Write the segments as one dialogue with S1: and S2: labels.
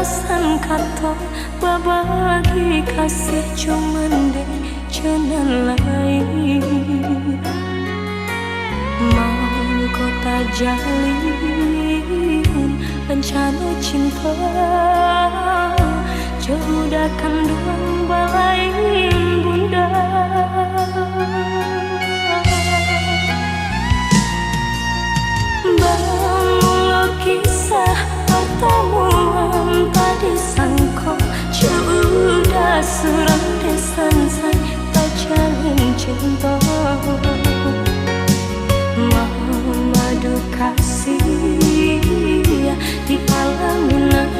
S1: alasan kato babagi kasih cuman deh jangan lain mau kota jalin rencana cinta jauh dah kandung balai bunda. Bangun kisah pertemuan tadi sangko sudah suram desan say tak jalin cinta madu kasih di pelaminan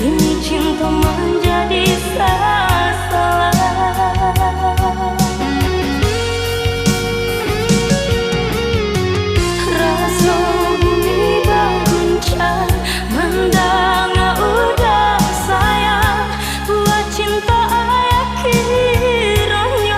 S1: ini cinta menjadi salah. Rasa bumi berguncang mendang udah sayang buat cinta ayah kiranya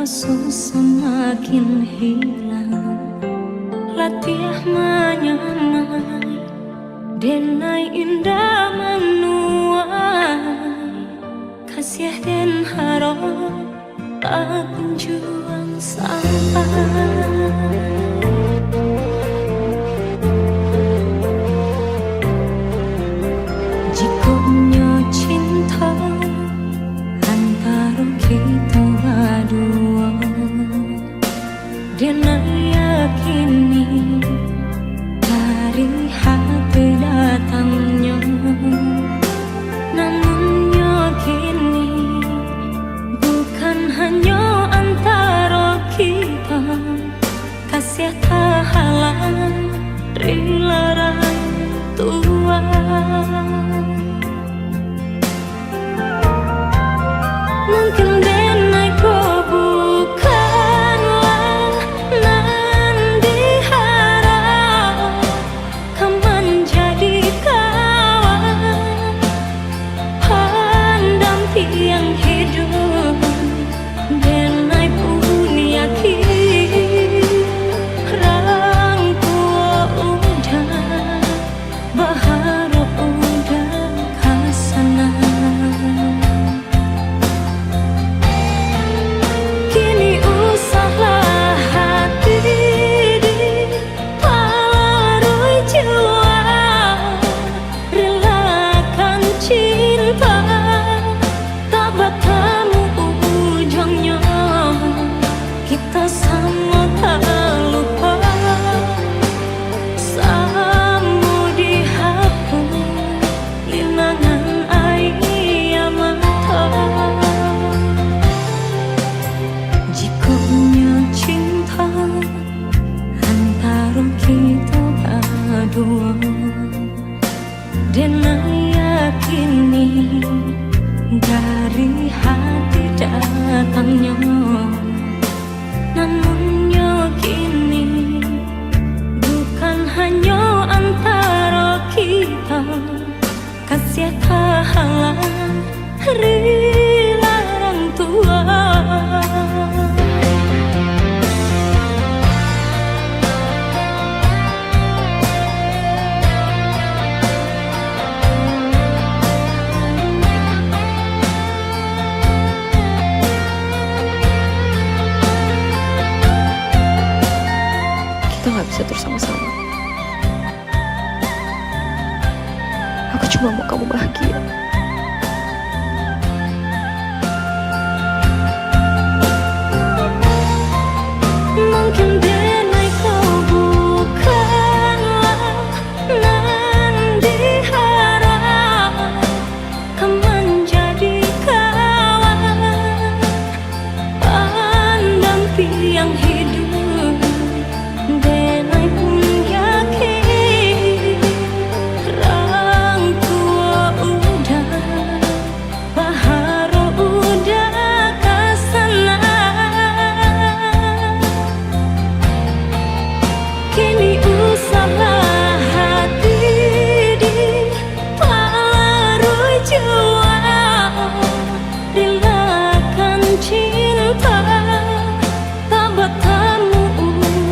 S1: nafasku semakin hilang, latih menyamai denai indah menuai, kasih dan harap tak kunjung sampai. Jikonya cinta antara kita berdua, dan yakini dari hati datangnya, namun yakini bukan hanya antara kita, kasih tak halang rilaran Tuhan. Mungkin denai kau bukanlah nan diharap, kau menjadi kawan pendamping hidup. Denai pun yakin rangkua udah berharap udah kasana. Kini usahlah hati dipalarui jiwa, relakan cinta tak bertemu ujungnya, kita sama tak lupa, sama dihapus linangan air mata. Jikonya cinta antara kita berdua, dan yakini dari hati datangnya, namun yakini bukan hanya antara kita, kasih tak halang rilang Tuhan.
S2: Kita gak bisa terus sama-sama. Aku cuma mau kamu bahagia.
S1: Mungkin denai kau bukanlah nan diharap, kau menjadi kawan pendamping hidup. Denai pun yakin rangkua udah berharap udah kasana. Kini usahlah hati dipalarui jiwa, relakan cinta tak bertemu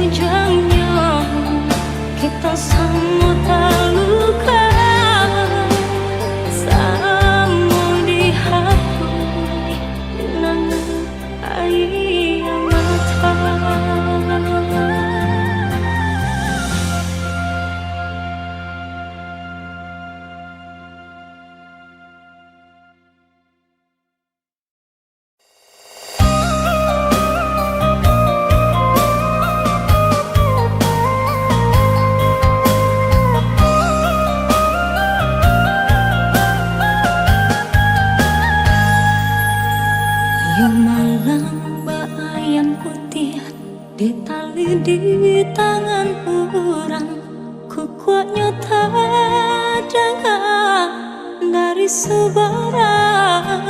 S1: ujungnya, kita sama tak luka, sama dihapus linangan air mata. Yang malam bayang putih di tali di tangan orang, ku kuatnya tak dengar dari sebarang.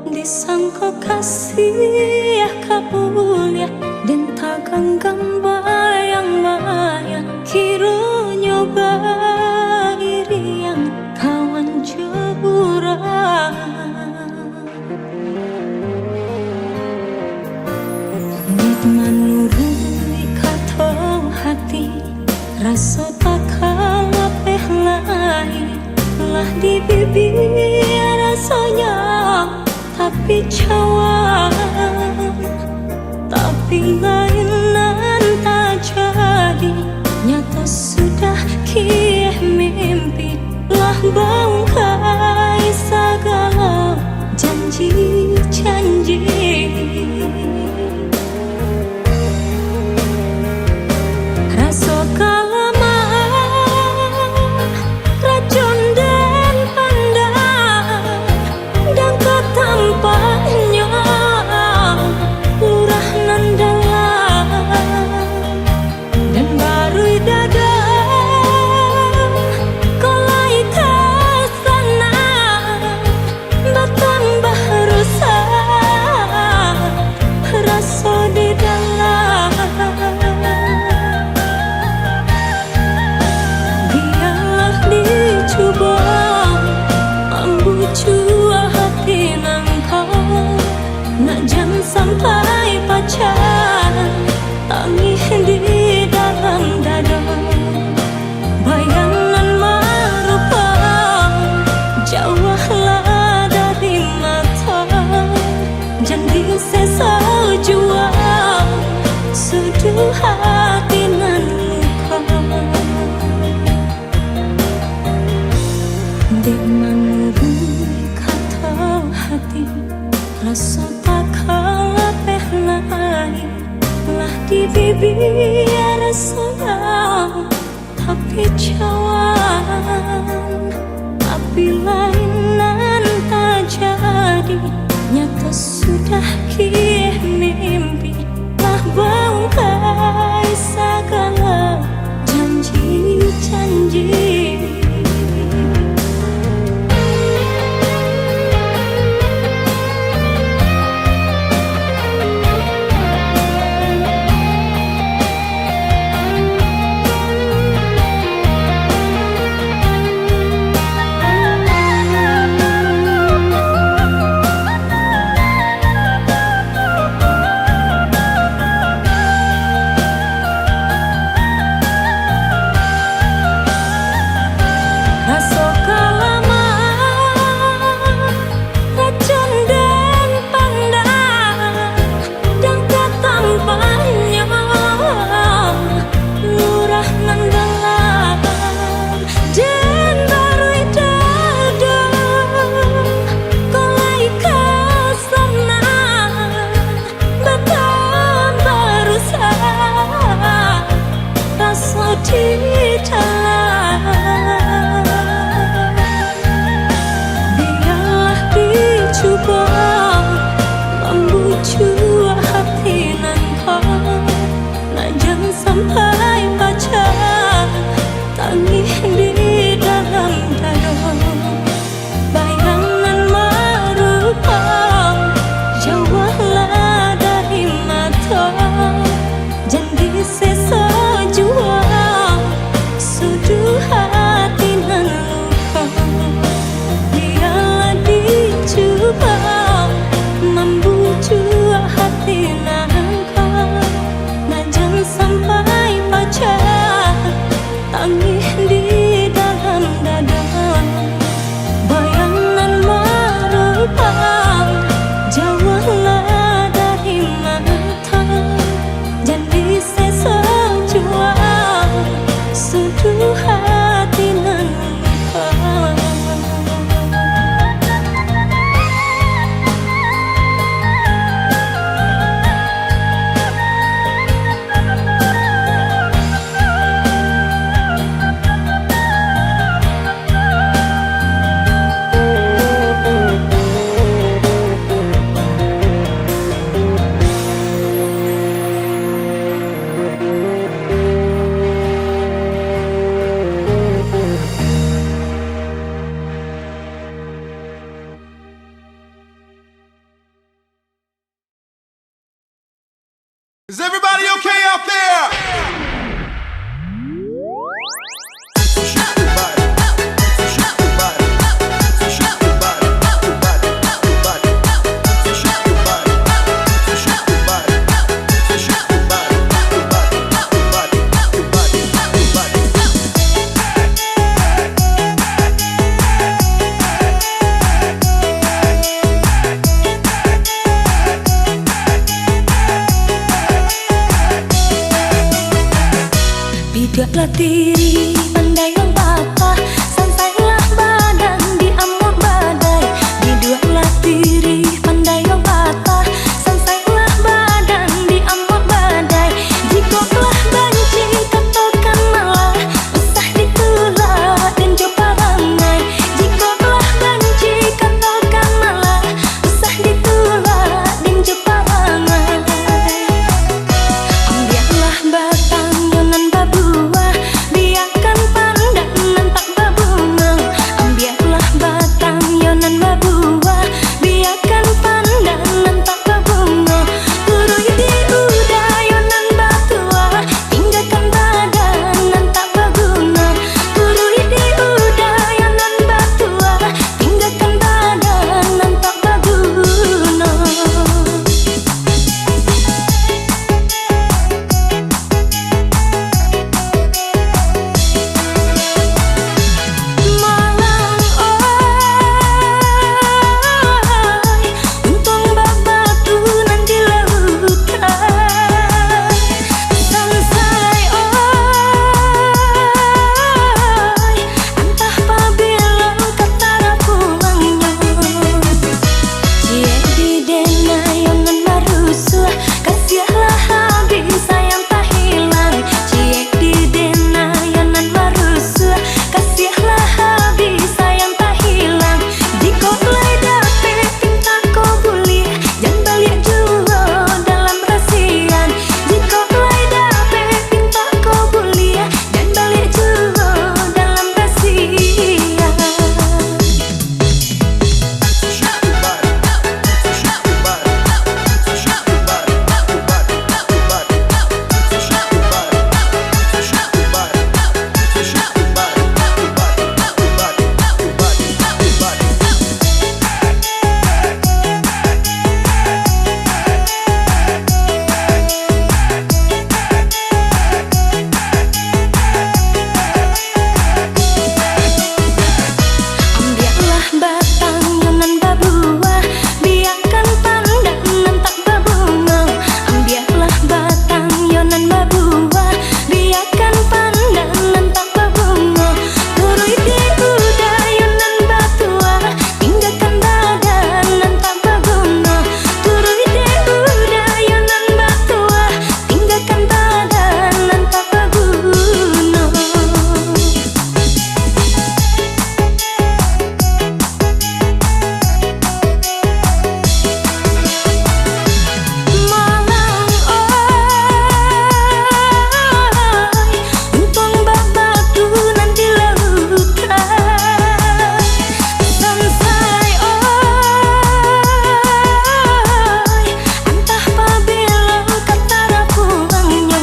S1: Disangka kasih kabulia dan tak ganggang bayang-bayang, kiranya bairi yang kawan jeburang. rasa tak kalapeh lain lah di bibir rasanya, tapi cawan, tapi lainan tak jadi. Nyata sudah kieh mimpi lah bangkai segala janji-janji. Rasa kalamaan racun dan pandang dan ketampaknya lurah nan dalam dan baru dada kolai kesana bertambah rusak rasa di dalam. Biarlah dicoba membucu hati nangkau, nak jangan sampai pacaran tangih di dalam dada. Bayangan merupa jauhlah dari mata, jangan sesa jua suduh hati nan luka. Dek menurut kata hati, rasa tak kalapeh lain lah di bibir sayang, tapi cawan, tapi lainan tak jadi. Nyata sudah kieh mimpi lah bangkai segala janji-janji. Rasa kalamaan racun dan pandang dan ketampaknya lurah nan dalam dan baru dada kolai kesana bertambah rusak rasa di dalam. Coba membucu hati nan kau, nak jangan sampai pacaran tangih di dalam dada. Bayangan merupa jauhlah dari mata, jangan sesa jua suduh hati nan luka. Biarlah dicoba membucu hati nangkau, nak jangan sampai pacaran tangih di dalam dada. Bayangan merupa jauhlah dari mata, jangan sesa jua suduh hati nan luka.
S3: Is everybody okay out there?
S1: Buatlah diri pandai patah, santailah badan di amuk badai. Dibuatlah diri pandai patah, santailah badan di amuk badai. Jikalau benci katakan malah, usah ditolak dan coba rangai. Jikalau benci katakan malah, usah ditolak dan coba rangai. Ambillah batang yonan babua, biarkan pandangan tak berbunga. Ambillah batang yonan babua, biarkan pandangan tak berbunga. Turui di udara yonan batua, tinggalkan badangan tak berguna. Turui di udara yonan batua, tinggalkan badangan tak berguna. Malang oi, untung babatu nanti lautan. Sansai oi, entah pabila katara pulangnya. Cie di dena yonan marusu, kasihlah habis sayang tak hilang. Cie di dena yonan marusu, kasihlah habis sayang tak hilang. Jikalau dapet cinta kau boleh, jangan balik juga dalam rasian. Jikalau dapet cinta kau boleh, jangan balik juga dalam rasian. Ambillah batang yonan babua, biarkan pandangan tak berbunga. Ambillah batang yonan babua, biarkan pandangan tak berbunga. Turui di udara yonan batua, tinggalkan badangan tak berguna. Turui di udara yonan batua, tinggalkan badangan tak berguna. Malang oi, untung babatu nanti lautan. Sansai oi, entah pabila katara pulangnya.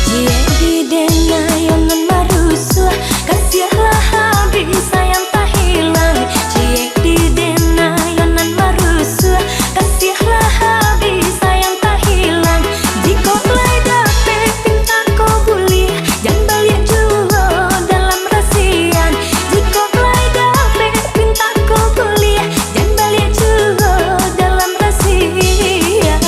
S1: Cie di dena yonan marusu, kasihlah habis sayang tak hilang. Cie di dena yonan marusu, kasihlah habis sayang tak hilang. Jikalau dapet cinta kau boleh, jangan balik juga dalam rasian. Jikalau dapet cinta kau boleh, jangan balik juga dalam rasian.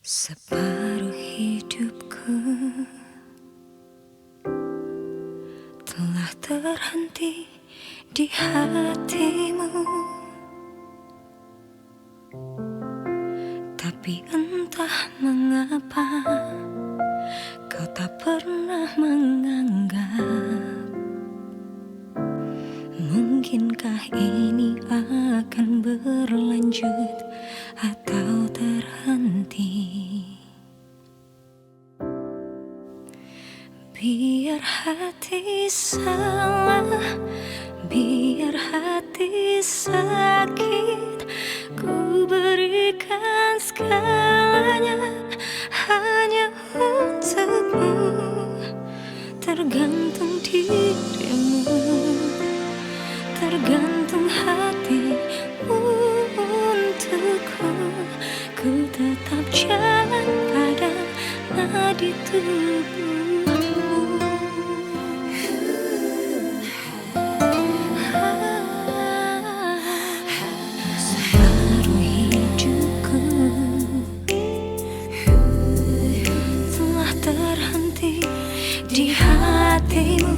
S1: Separuh hidupku telah terhenti di hatimu, tapi entah Entah mengapa kau tak pernah menganggap, mungkinkah ini akan berlanjut atau terhenti. Biar hati salah, biar hati sakit, ku berikan segalanya hanya untukmu. Tergantung dirimu, tergantung hatimu untukku. Ku tetap jalan pada nadi tubuhmu. Separuh hidupku telah terhenti di hatimu.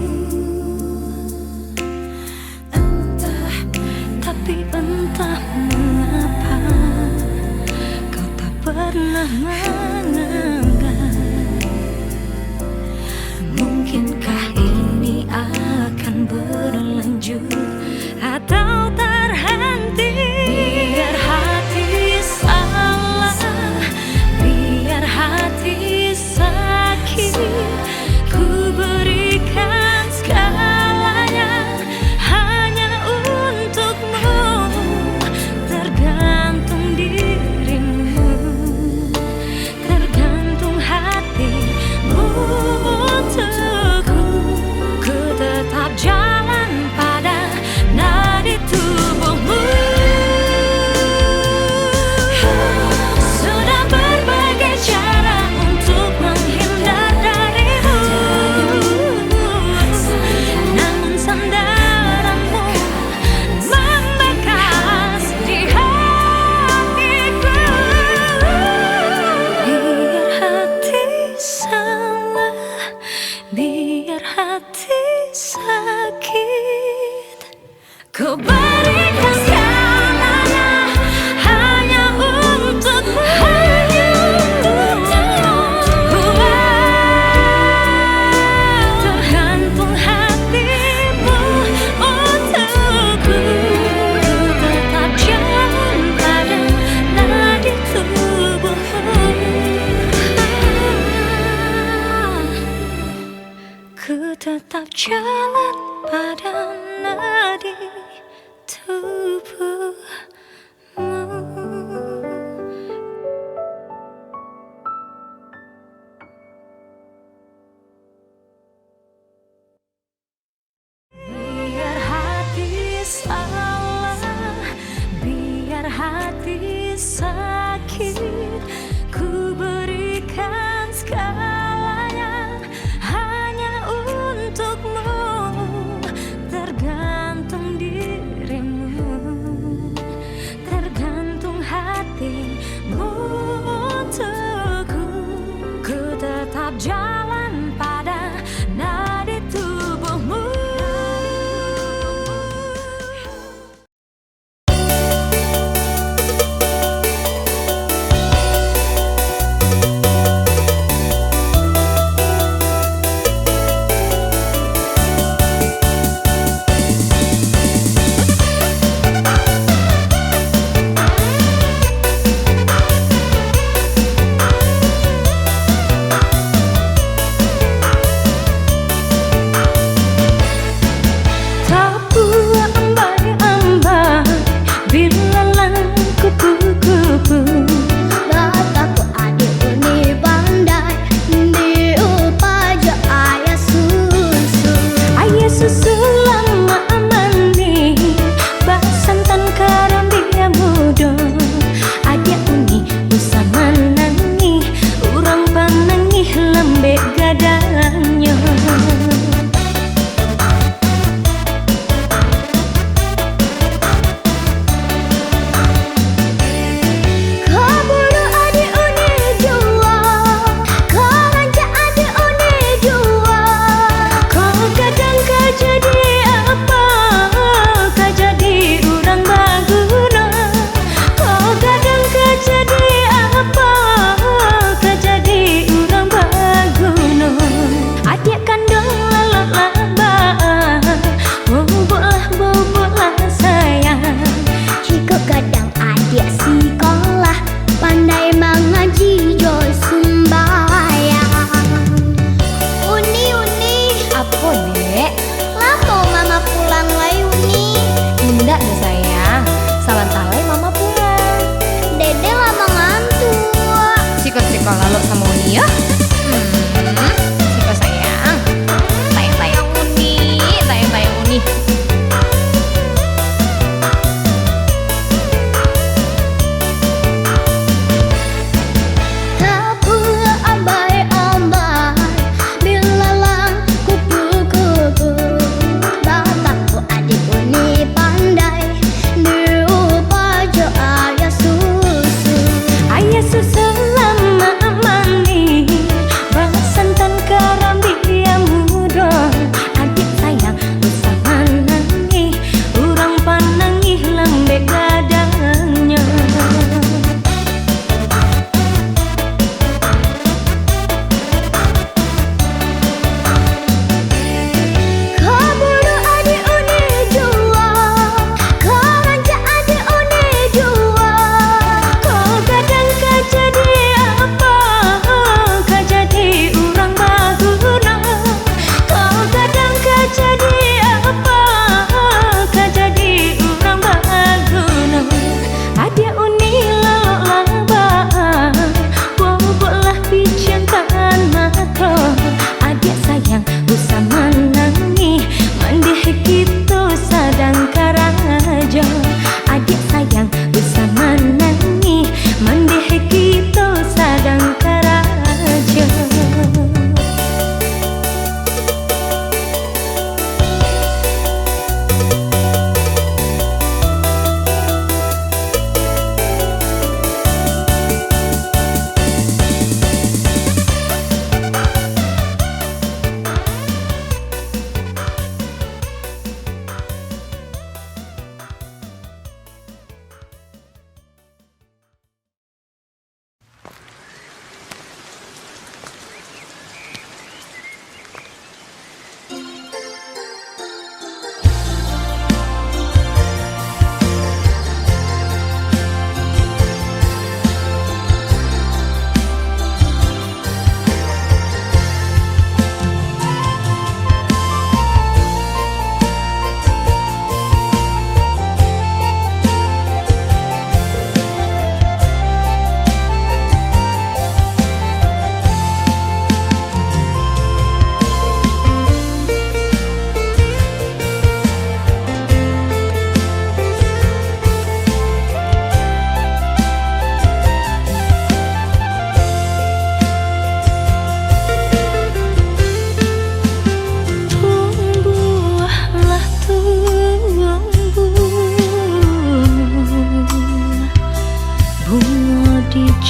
S1: Tapi entah mengapa kau tak pernah menganggap, mungkinkah ini akan berlanjut atau terhenti. Biar hati salah, biar hati sakit, ku berikan segalanya hanya untukmu. Tergantung dirimu, tergantung hatimu untukku. Ku tetap jalan pada nadi tubuhmu. Sudah berbagai cara untuk menghindar darimu, namun sandaranmu membekas di hatiku. Biar hati salah, biar hati sakit, ku berikan segalanya hanya untukmu. Tergantung hatimu untukku. Tetap jalan pada nadi tubuhmu. Ku tetap jalan pada nadi tubuhmu. Biar hati salah, biar hati sakit, ku berikan segalanya hanya untukmu. Tergantung dirimu, tergantung hatimu untukku. Ku tetap jalan pada nadi tubuhmu.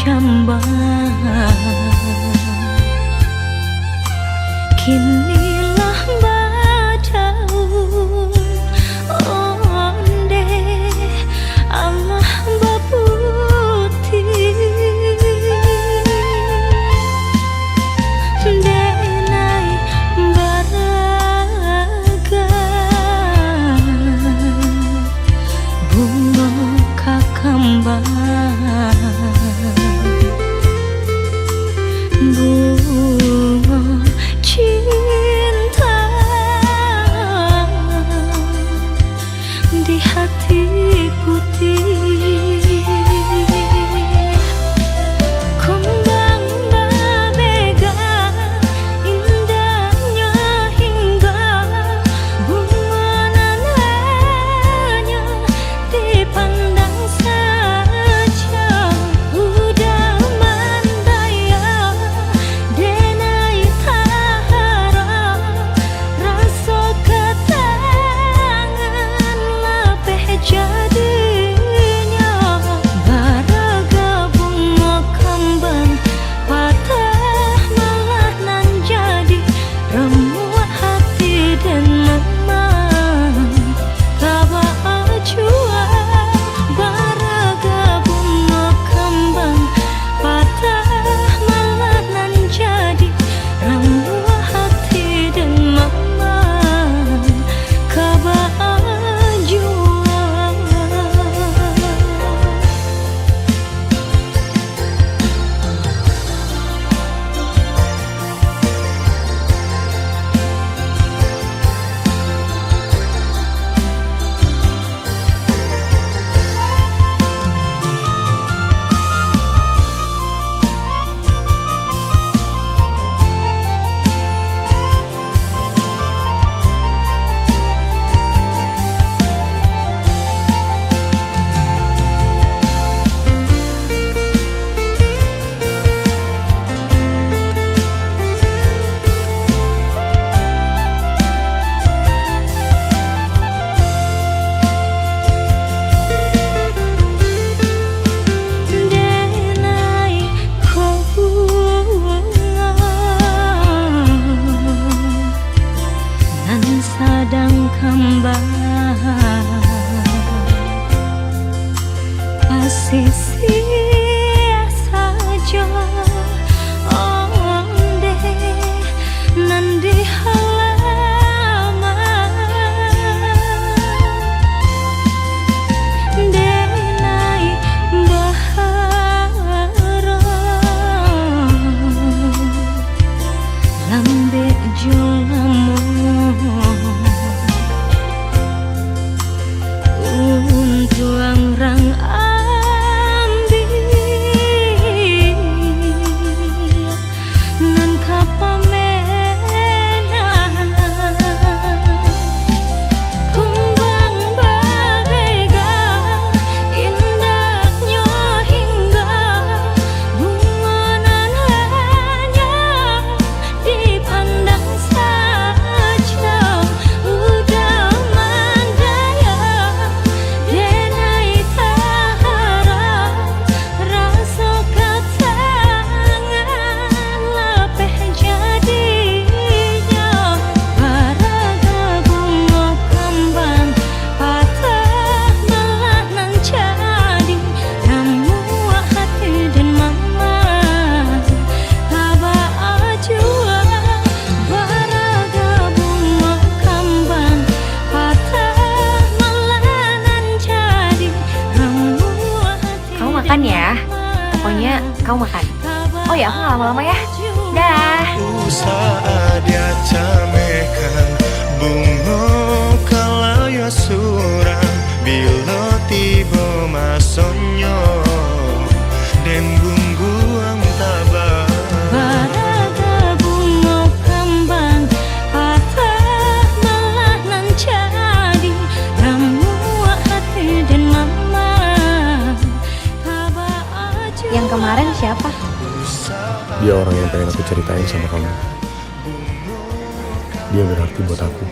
S1: jambang. Kinilah badaun onde Allah baputi denai baraga bunga kakambang bunga cinta di hati putih. Kembang berbega indahnya hingga bunga nananya dipandang saja. Udah mandaya denai tahara rasa ketangan lapeh jadinya. Baraga bunga kembang patah malah nan jadi remuk hati dan memang kaba jua. Baraga bunga kembang patah malah nan jadi remuk hati dan memang kaba jua. Denai ko bunga nan sadang kembang pasisi saja onde nan di halaman denai bahara lambe jolamu untuang rang ambil nan kapamenan kumbang berbega indahnya hingga bunga nananya dipandang saja. Udah mandaya denai tahara rasa ketangan lapeh jadinya. Baraga bunga kembang patah malah nan jadi remuk hati dan mamang kaba jua. Baraga bunga kembang patah malah nan jadi remuk hati.
S2: Kamu makan ya. Pokoknya kamu makan. Oh ya, aku nggak lama-lama ya. Dah.
S4: Usaha dia camekan bunga kalaya surang bila tiba masonyo dan bungguang tabah.
S1: Baraga bunga kembang patah malah nan jadi remuk hati dan mamang kaba jua.
S2: Yang kemarin siapa?
S5: Dia orang yang pengen aku ceritain sama kamu. Dia berarti buat aku.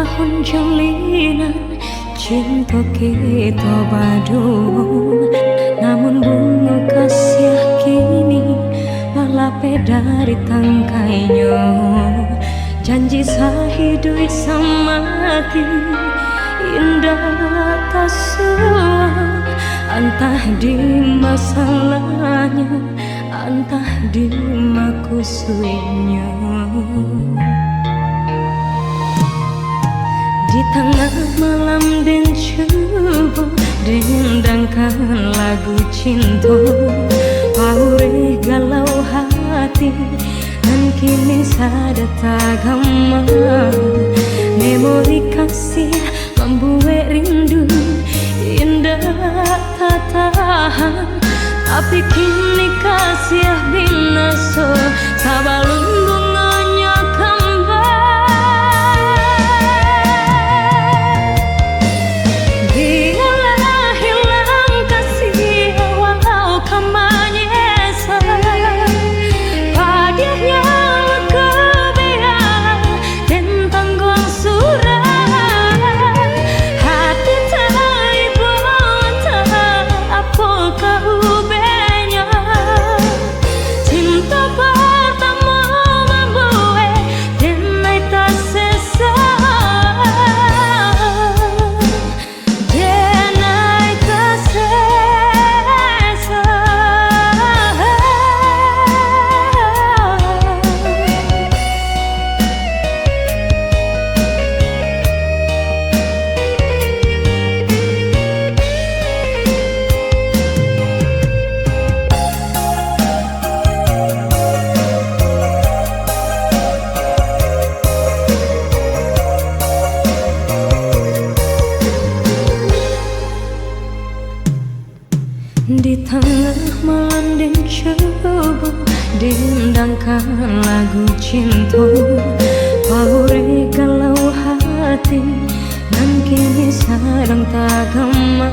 S1: tahun jalinan cinta kita badung, namun bunga kasih kini malah dari tangkainya. Janji sehidup sama mati indah tak suah, entah di masalahnya, entah di makusuinya. Di tengah malam dan coba dendangkan lagu cinta, paure galau hati dan kini sada tagama. Memori kasih membuat rindu indah tak tahan, tapi kini kasih binaso sabalun bunganya kembang. Biarlah hilang kasih walau kau menyesal, pada yang kebiar dan tanggung surat. Hati tak ibu tak apa kau benya, cinta pertama membuat dan naik tak sesal, dan naik tak sesal. Di tengah malam dan coba dendangkan lagu cinta, paure galau hati dan kini sedang tak gema.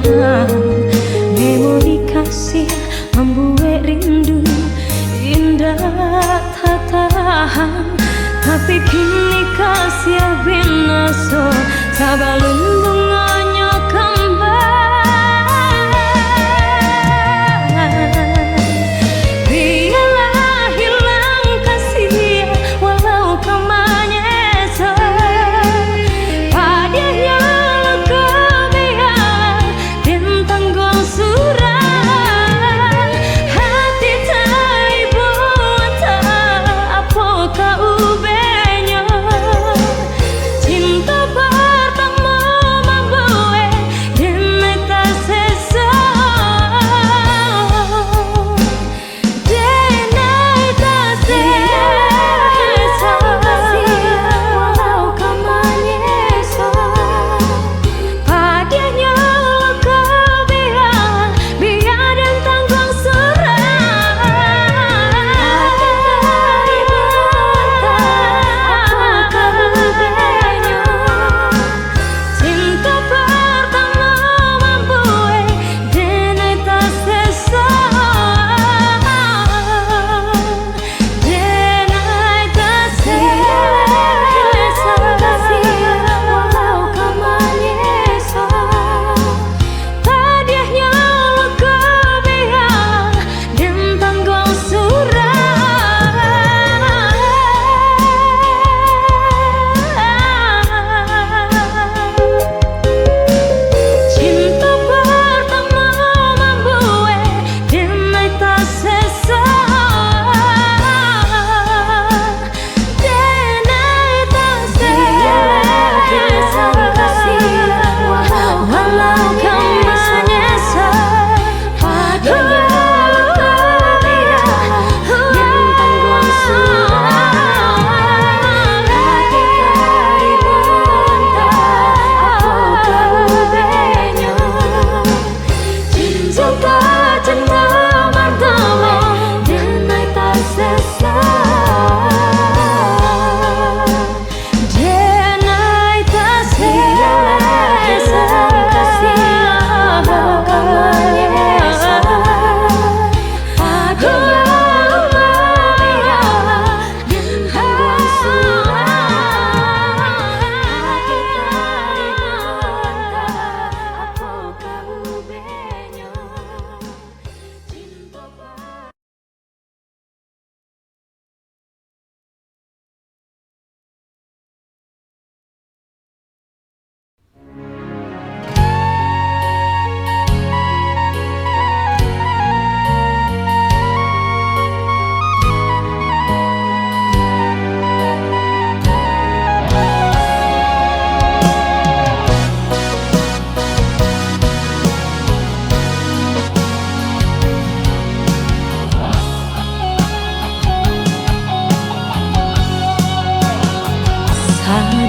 S1: Memori kasih membuat rindu indah tak tahan, tapi kini kasih binaso sabalun bunganya kembang. Biarlah hilang kasih walau kau menyesal, pada yang kebiar dan tanggung surat. Hati tak ibu tak apa kau benya, cinta pertama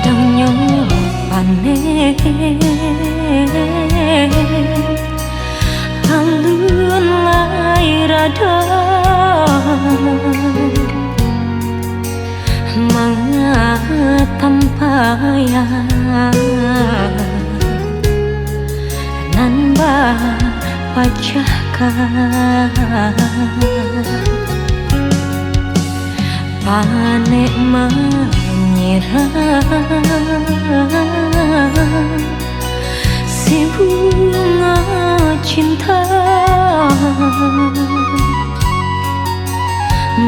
S1: Sadang nyopane alun lairada tampaya nan ba pacahkan panek menyerah si bunga cinta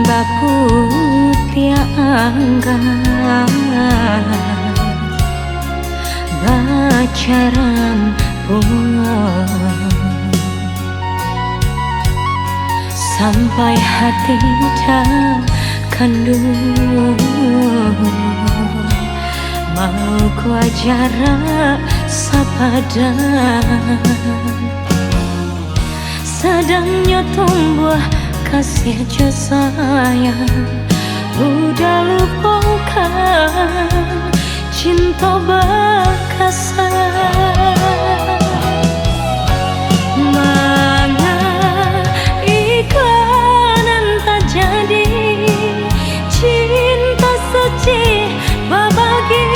S1: bapu tiangga bacaran bunga sampai hati terkandung mau ku ajara sapadan sadangnya tumbuh kasih sayang udah lupakan cinta bakasan mana ikanan tak jadi cinta suci berbagi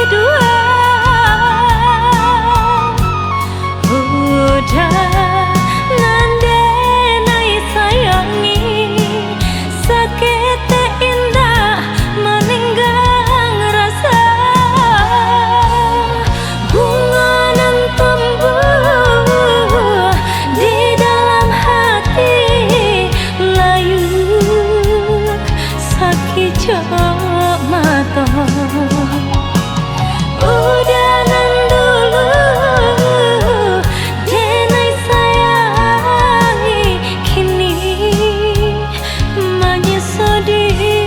S1: dua udah udah nan dulu denai sayangi kini menyesal diri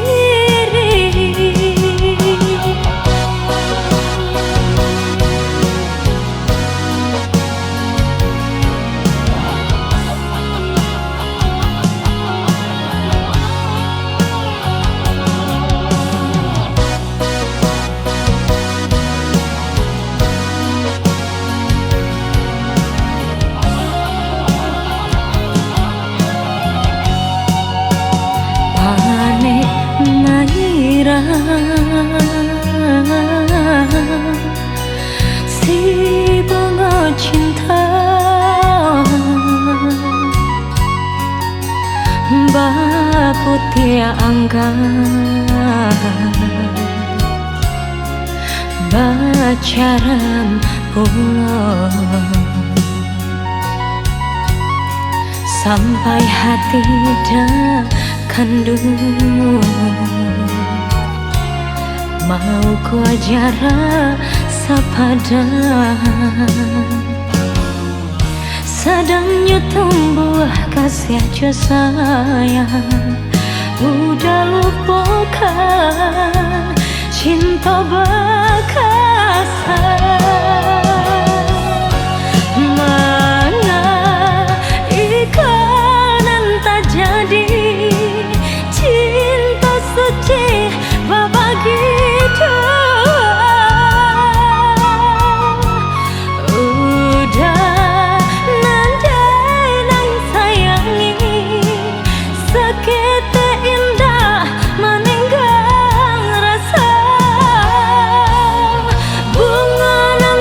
S1: si bunga cinta baputia angga bacaran pulau sampai hati terkandung mau ku ajara sapadan sadangnya tumbuh kasih sayang udah lupakan cinta bakasan mana ikanan tak jadi cinta suci berbagi bunga nan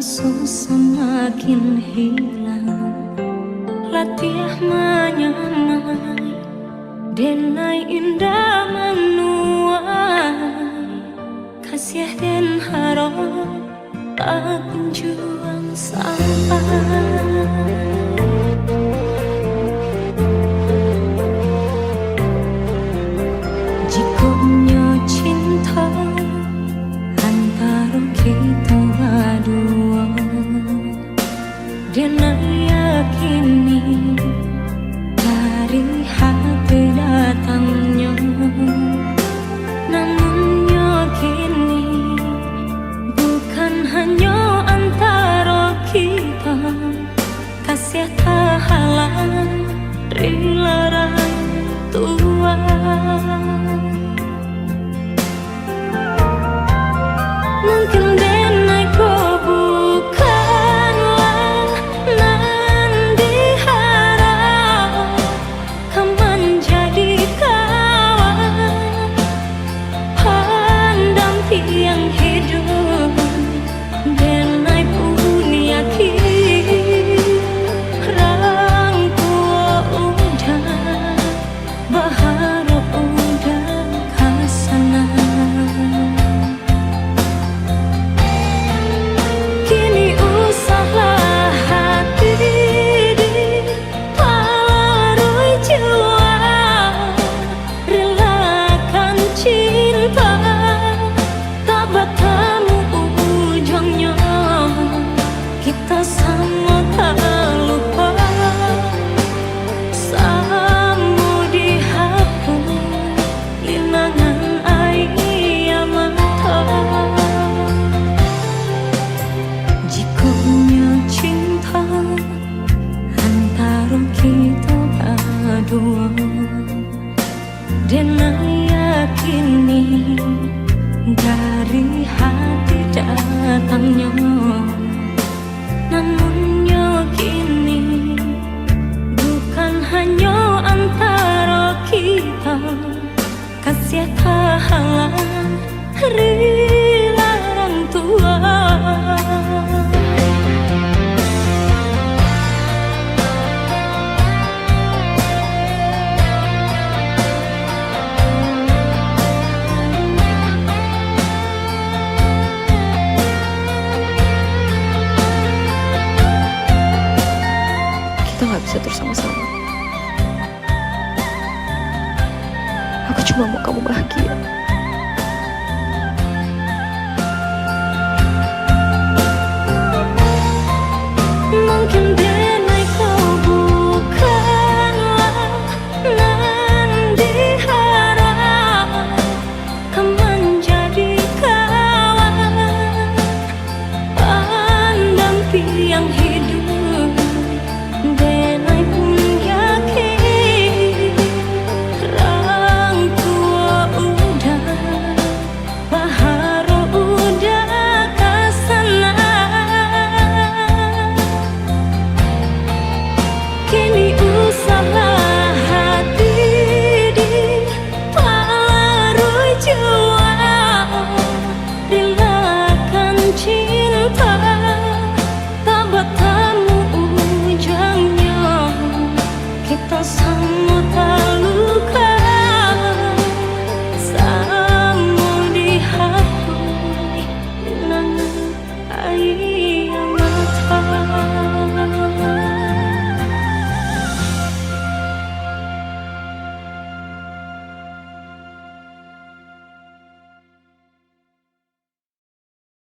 S1: palsu semakin hilang, latih menyamai denai indah menuai, kasih dan harap tak kunjung sampai. Jikonya cinta antara kita berdua, dan yakini dari hati datangnya, namun yakini bukan hanya antara kita, kasih tak halang rela tua. Mungkin denai kau bukanlah nan diharap, kau menjadi kawan pendamping hidup. Denai pun yakin rangku udah berharap udah kasana. Kini usahlah hati diparui jiwa, relakan cinta tak bertemu ujungnya. Kita sama tak lupa, sama dihapus linangan air mata. Jikonya cinta antara kita berdua, dan yakini dari hati datangnya, namun yakini bukan hanya antara kita, kasih tak halang